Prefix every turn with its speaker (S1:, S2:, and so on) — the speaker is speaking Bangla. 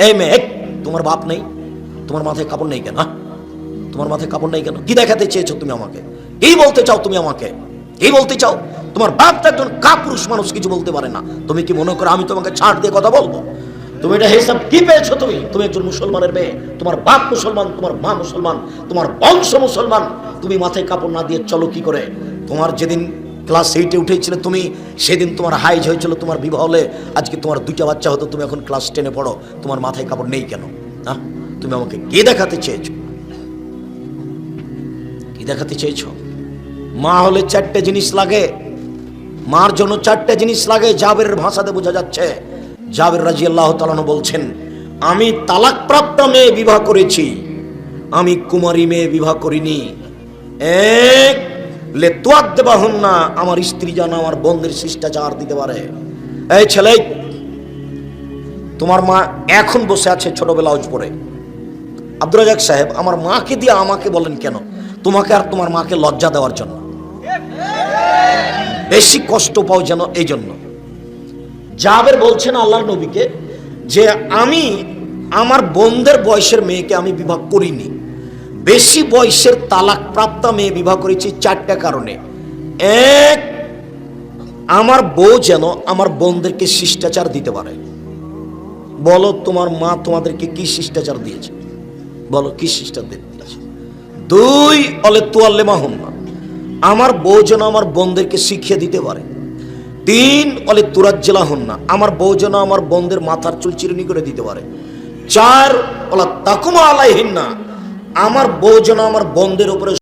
S1: এই মেয়ে, তোমার বাপ নেই? তোমার মাথায় কাপড় নেই কেন? তোমার মাথায় কাপড় নেই কেন? কি দেখাতে চেয়েছো তুমি আমাকে? কি বলতে চাও তুমি আমাকে? কি বলতে চাও? তোমার বাপ তো একজন কাপুরুষ মানুষ, কিছু বলতে পারে না। তুমি কি মনে করো আমি তোমাকে ছাড় দিয়ে কথা বলবো? তুমি এটা হিসাব কি পেয়েছো? তুমি একজন মুসলমানের মেয়ে, তোমার বাপ মুসলমান, তোমার মা মুসলমান, তোমার বংশ মুসলমান, তুমি মাথায় কাপড় না দিয়ে চলো কি করে? তোমার যেদিন ক্লাস 8-এ উঠেছিলে তুমি, সেদিন তোমার হাইজ হয়েছিল, তোমার বিবাহ হলে আজকে তোমার 2টা বাচ্চা হতো, তুমি এখন ক্লাস 10-এ পড়ো, তোমার মাথায় কাপড় নেই কেন? হ্যাঁ, তুমি আমাকে কি দেখাতে চেয়েছো? কি দেখাতে চেয়েছো? মা হলে 4টে জিনিস লাগে, মার জন্য 4টে জিনিস লাগে। জাবেরের ভাষাতে বোঝা যাচ্ছে, জাবের রাদিয়াল্লাহু তাআলা আনহু বলছেন, আমি তালাকপ্রাপ্ত মেয়ে বিবাহ করেছি, আমি কুমারী মেয়ে বিবাহ করিনি। এক, লে তুআদ্দিবাহুন্না, আমার স্ত্রী যেন আমার বোনদের শিষ্টাচার দিতে পারে। এই ছেলে, তোমার মা এখন বসে আছে ছোট ব্লাউজ পরে। আব্দুর রাজ্জাক সাহেব, আমার মাকে দিয়ে আমাকে বলেন কেন? তোমাকে আর তোমার মাকে লজ্জা দেওয়ার জন্য, বেশি কষ্ট পাও যেন, এই জন্য। জাবের বলছেন আল্লাহর নবীকে যে আমি আমার বোনদের বয়সের মেয়েকে আমি বিবাহ করিনি, বেশি বয়সের তালাক প্রাপ্ত মেয়ে বিবাহ করেছি 4টা কারণে। এক, আমার বউ যেন আমার বোনদেরকে শিষ্টাচার দিতে পারে। বলো তোমার মা তোমাদেরকে কি শিষ্টাচার দিয়েছে? বলো কি শিষ্টাচার দিয়েছে? 2, অলে তুয়াল্লেমা হন না, আমার বউ যেন আমার বোনদেরকে শিখিয়ে দিতে পারে। 3, অলে তুরাজ্জেলা হন না, আমার বউ যেন আমার বোনদের মাথার চুল চিরুনি করে দিতে পারে। 4, অলা তাকুমা আলাইহিন না, আমার বউ যেন আমার বোনদের উপরে